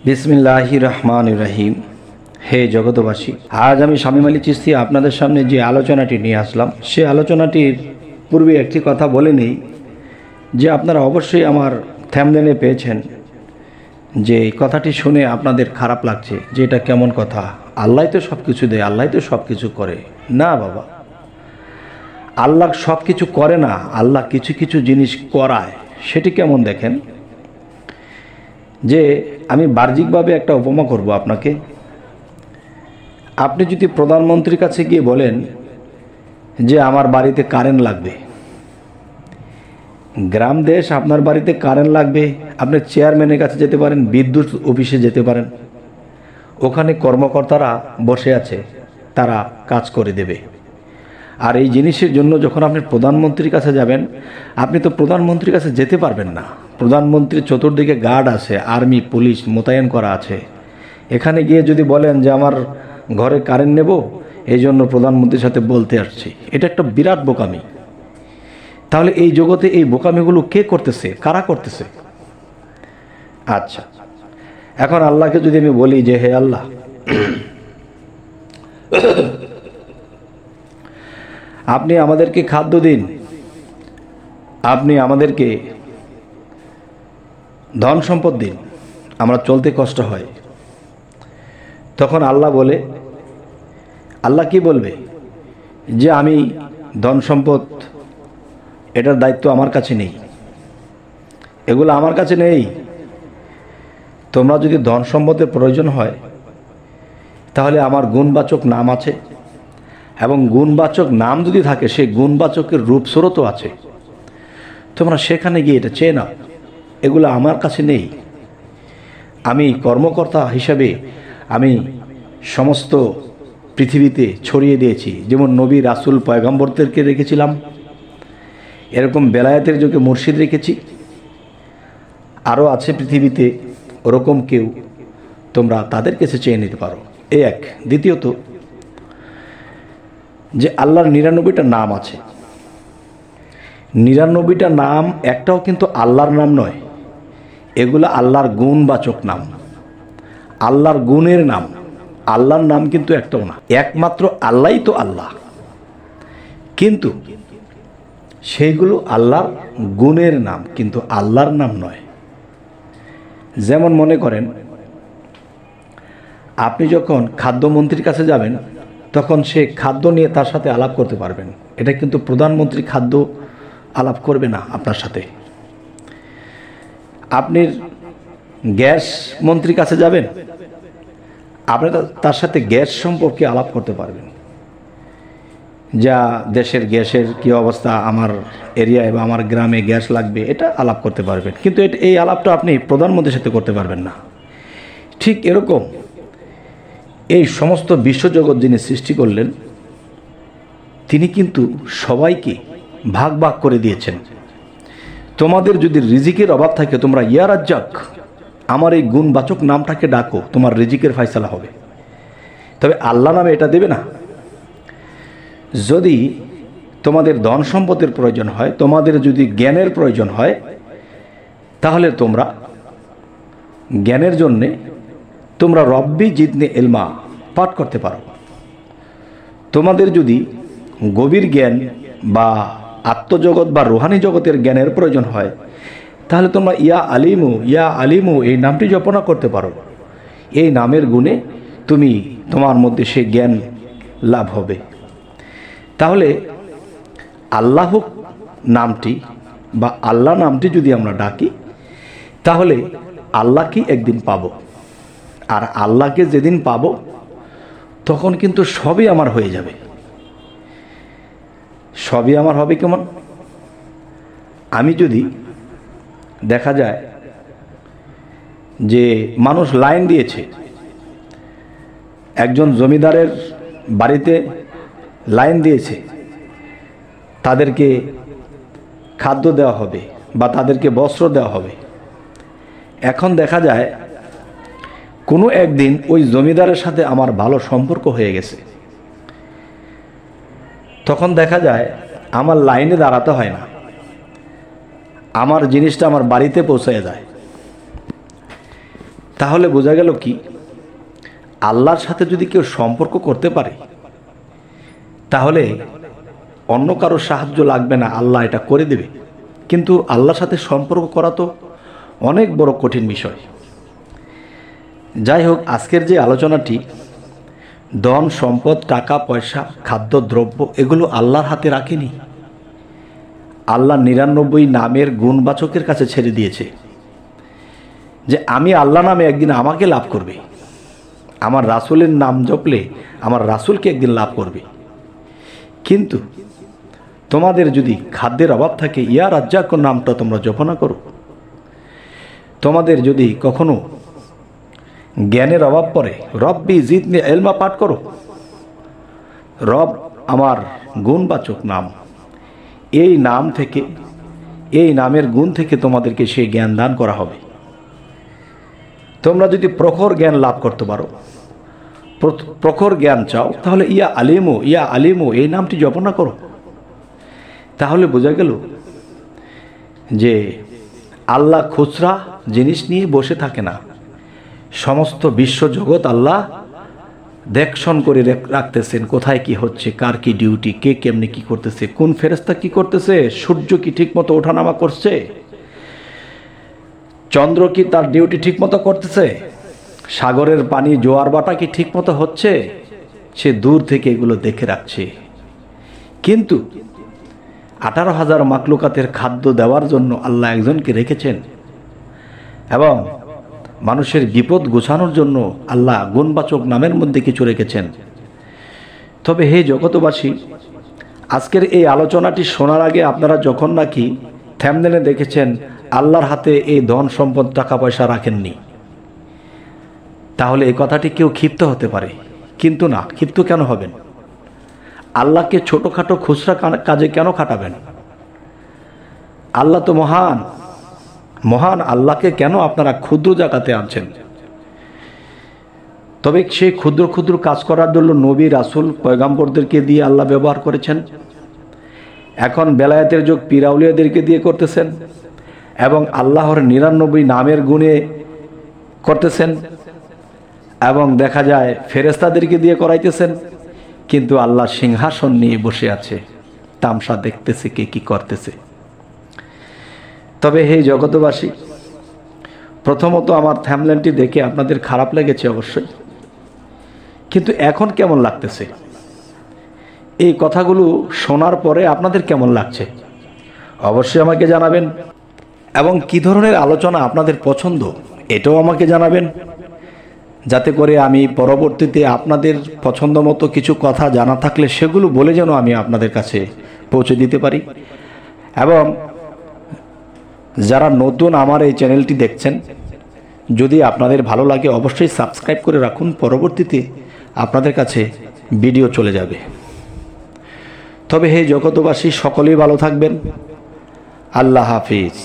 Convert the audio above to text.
বিসমিল্লাহির রহমানির রহিম। হে জগতবাসী, আজ আমি শামীম আলী চিশতি আপনাদের সামনে যে আলোচনাটি নিয়ে আসলাম, সে আলোচনাটির পূর্বে একটি কথা বলে নেই যে আপনারা অবশ্যই আমার থাম্বনেলে পেয়েছেন যে কথাটি শুনে আপনাদের খারাপ লাগছে যে এটা কেমন কথা, আল্লাহ তো সব কিছু দেয়, আল্লাহ তো সব কিছু করে। না বাবা, আল্লাহ সব কিছু করে না, আল্লাহ কিছু কিছু জিনিস করায়। সেটি কেমন দেখেন, যে আমি বাহ্যিকভাবে একটা উপমা করব আপনাকে। আপনি যদি প্রধানমন্ত্রীর কাছে গিয়ে বলেন যে আমার বাড়িতে কারেন্ট লাগবে, গ্রাম দেশ আপনার বাড়িতে কারেন্ট লাগবে, আপনি চেয়ারম্যানের কাছে যেতে পারেন, বিদ্যুৎ অফিসে যেতে পারেন, ওখানে কর্মকর্তারা বসে আছে, তারা কাজ করে দেবে। আর এই জিনিসের জন্য যখন আপনি প্রধানমন্ত্রীর কাছে যাবেন, আপনি তো প্রধানমন্ত্রীর কাছে যেতে পারবেন না। প্রধানমন্ত্রীর চতুর্দিকে গার্ড আছে, আর্মি পুলিশ মোতায়েন করা আছে। এখানে গিয়ে যদি বলেন যে আমার ঘরে কারেন্ট নেব, এই জন্য প্রধানমন্ত্রীর সাথে বলতে আসছি, এটা একটা বিরাট বোকামি। তাহলে এই জগতে এই বোকামিগুলো কে করতেছে, কারা করতেছে? আচ্ছা, এখন আল্লাহকে যদি আমি বলি যে হে আল্লাহ, আপনি আমাদেরকে খাদ্য দিন, আপনি আমাদেরকে ধন সম্পদ দিন, আমরা চলতে কষ্ট হয়। তখন আল্লাহ বলে, আল্লাহ কি বলবে যে আমি ধন সম্পদ, এটার দায়িত্ব আমার কাছে নেই, এগুলো আমার কাছে নেই। তোমরা যদি ধন সম্পদের প্রয়োজন হয়, তাহলে আমার গুণবাচক নাম আছে, এবং গুণবাচক নাম যদি থাকে, সেই গুণবাচকের রূপস্বরূপও আছে। তোমরা সেখানে গিয়ে এটা চেয়ে নাও, এগুলো আমার কাছে নেই। আমি কর্মকর্তা হিসাবে আমি সমস্ত পৃথিবীতে ছড়িয়ে দিয়েছি। যেমন নবী রাসূল পয়গম্বরদেরকে রেখেছিলাম, এরকম বেলায়েতের যুগে মুর্শিদ রেখেছি, আরও আছে পৃথিবীতে ওরকম কেউ, তোমরা তাদের কাছে চেয়ে নিতে পারো। এই এক। দ্বিতীয়ত, যে আল্লাহর ৯৯টা নাম আছে, ৯৯টা নাম একটাও কিন্তু আল্লাহর নাম নয়, এগুলো আল্লাহর গুণবাচক নাম, আল্লাহর গুণের নাম। আল্লাহর নাম কিন্তু একটাও না, একমাত্র আল্লাহই তো আল্লাহ, কিন্তু সেইগুলো আল্লাহর গুণের নাম, কিন্তু আল্লাহর নাম নয়। যেমন মনে করেন, আপনি যখন খাদ্যমন্ত্রীর কাছে যাবেন, তখন সে খাদ্য নিয়ে তার সাথে আলাপ করতে পারবেন। এটা কিন্তু প্রধানমন্ত্রী খাদ্য আলাপ করবে না আপনার সাথে। আপনি গ্যাস মন্ত্রীর কাছে যাবেন, আপনি তার সাথে গ্যাস সম্পর্কে আলাপ করতে পারবেন, যা দেশের গ্যাসের কী অবস্থা, আমার এরিয়ায় বা আমার গ্রামে গ্যাস লাগবে, এটা আলাপ করতে পারবেন। কিন্তু এই আলাপটা আপনি প্রধানমন্ত্রীর সাথে করতে পারবেন না। ঠিক এরকম এই সমস্ত বিশ্বজগৎ যিনি সৃষ্টি করলেন, তিনি কিন্তু সবাইকে ভাগ ভাগ করে দিয়েছেন। তোমাদের যদি রিজিকের অভাব থাকে, তোমরা ইয়া রাজ্জাক, আমার এই গুণবাচক নামটাকে ডাকো, তোমার রিজিকের ফয়সালা হবে। তবে আল্লাহ নামে এটা দেবে না। যদি তোমাদের ধন সম্পদের প্রয়োজন হয়, তোমাদের যদি জ্ঞানের প্রয়োজন হয়, তাহলে তোমরা জ্ঞানের জন্যে তোমরা রব্বি জিদনি ইলমা পাঠ করতে পারো। তোমাদের যদি গভীর জ্ঞান বা আত্মজগৎ বা রুহানি জগতের জ্ঞানের প্রয়োজন হয়, তাহলে তোমরা ইয়া আলিমু, ইয়া আলিমু এই নামটি জপনা করতে পারো। এই নামের গুণে তুমি তোমার মধ্যে সে জ্ঞান লাভ হবে। তাহলে আল্লাহ নামটি বা আল্লাহ নামটি যদি আমরা ডাকি, তাহলে আল্লাহকে একদিন পাবো। আর আল্লাহকে যেদিন পাবো, তখন কিন্তু সবই আমার হয়ে যাবে। সবই আমার হবে কেমন? আমি যদি দেখা যায় যে মানুষ লাইন দিয়েছে, একজন জমিদারের বাড়িতে লাইন দিয়েছে, তাদেরকে খাদ্য দেওয়া হবে বা তাদেরকে বস্ত্র দেওয়া হবে। এখন দেখা যায় কোনো একদিন ওই জমিদারের সাথে আমার ভালো সম্পর্ক হয়ে গেছে, তখন দেখা যায় আমার লাইনে দাঁড়াতে হয় না, আমার জিনিসটা আমার বাড়িতে পৌঁছে যায়। তাহলে বোঝা গেল কি, আল্লাহর সাথে যদি কেউ সম্পর্ক করতে পারে তাহলে অন্য কারো সাহায্য লাগবে না, আল্লাহ এটা করে দেবে। কিন্তু আল্লাহর সাথে সম্পর্ক করা তো অনেক বড় কঠিন বিষয়। যাই হোক, আজকের যে আলোচনাটি, ধন সম্পদ, টাকা পয়সা, খাদ্য দ্রব্য, এগুলো আল্লাহর হাতে রাখেনি। আল্লাহ 99 নামের গুণবাচকের কাছে ছেড়ে দিয়েছে যে আমি আল্লাহ নামে একদিন আমাকে লাভ করবে, আমার রাসূলের নাম জপলে আমার রাসূলকে একদিন লাভ করবে। কিন্তু তোমাদের যদি খাদ্যের অভাব থাকে, ইয়া রাজ্জাক নামটা তোমরা জপনা করো। তোমাদের যদি কখনো জ্ঞানের অভাব পড়ে, রব্বি জিদনি ইলমা পাঠ করো। রব আমার গুণবাচক নাম, এই নাম থেকে, এই নামের গুণ থেকে তোমাদেরকে সেই জ্ঞান দান করা হবে। তোমরা যদি প্রখর জ্ঞান লাভ করতে পারো, প্রখর জ্ঞান চাও, তাহলে ইয়া আলিমু, ইয়া আলিমু এই নামটি জপনা করো। তাহলে বোঝা গেল যে আল্লাহ খুচরা জিনিস নিয়ে বসে থাকে না, সমস্ত বিশ্বজগৎ আল্লাহ দেখশন করে রাখতেছেন, কোথায় কি হচ্ছে, কার কি ডিউটি, কে কেমনি কি করতেছে, কোন ফেরেশতা কি করতেছে, সূর্য কি ঠিকমতো ওঠানামা করছে, চন্দ্র কি তার ডিউটি ঠিকমতো করতেছে, সাগরের পানি জোয়ার বাটা কি ঠিকমতো হচ্ছে, সে দূর থেকে এগুলো দেখে রাখছে। কিন্তু 18,000 মাকলুকাতের খাদ্য দেওয়ার জন্য আল্লাহ একজনকে রেখেছেন, এবং মানুষের বিপদ গোছানোর জন্য আল্লাহ গুণবাচক নামের মধ্যে কিছু রেখেছেন। তবে হে জগতবাসী, আজকের এই আলোচনাটি শোনার আগে আপনারা যখন নাকি থাম্বনেলে দেখেছেন আল্লাহর হাতে এই ধন সম্পদ টাকা পয়সা রাখেননি, তাহলে এই কথাটি কেউ ক্ষিপ্ত হতে পারে। কিন্তু না, ক্ষিপ্ত কেন হবেন? আল্লাহকে ছোটোখাটো খুচরা কাজে কেন খাটাবেন? আল্লাহ তো মহান, মহান আল্লাহকে কেন আপনারা ক্ষুদ্র জায়গাতে আনছেন? তবে সেই ক্ষুদ্র ক্ষুদ্র কাজ করার জন্য নবী রাসূল পয়গাম্বরদেরকে দিয়ে আল্লাহ ব্যবহার করেছেন। এখন বেলায়েতের যুগ পীর-আউলিয়াদেরকে দিয়ে করতেছেন, এবং আল্লাহর 99 নামের গুণে করতেছেন, এবং দেখা যায় ফেরেশতাদেরকে দিয়ে করাইতেছেন। কিন্তু আল্লাহ সিংহাসন নিয়ে বসে আছে, তামসা দেখতেছে কে কি করতেছে। তবে হে জগতবাসী, প্রথমত আমার থাম্বনেলটি দেখে আপনাদের খারাপ লেগেছে অবশ্যই, কিন্তু এখন কেমন লাগতেছে? এই কথাগুলো শোনার পরে আপনাদের কেমন লাগছে অবশ্যই আমাকে জানাবেন, এবং কি ধরনের আলোচনা আপনাদের পছন্দ এটাও আমাকে জানাবেন, যাতে করে আমি পরবর্তীতে আপনাদের পছন্দ মতো কিছু কথা জানা থাকলে সেগুলো বলে যেন আমি আপনাদের কাছে পৌঁছে দিতে পারি। এবং যারা নতুন আমার এই চ্যানেলটি দেখছেন, যদি আপনাদের ভালো লাগে অবশ্যই সাবস্ক্রাইব করে রাখুন, পরবর্তীতে আপনাদের কাছে ভিডিও চলে যাবে। তবে হে জগতবাসী, সকলেই ভালো থাকবেন। আল্লাহ হাফিজ।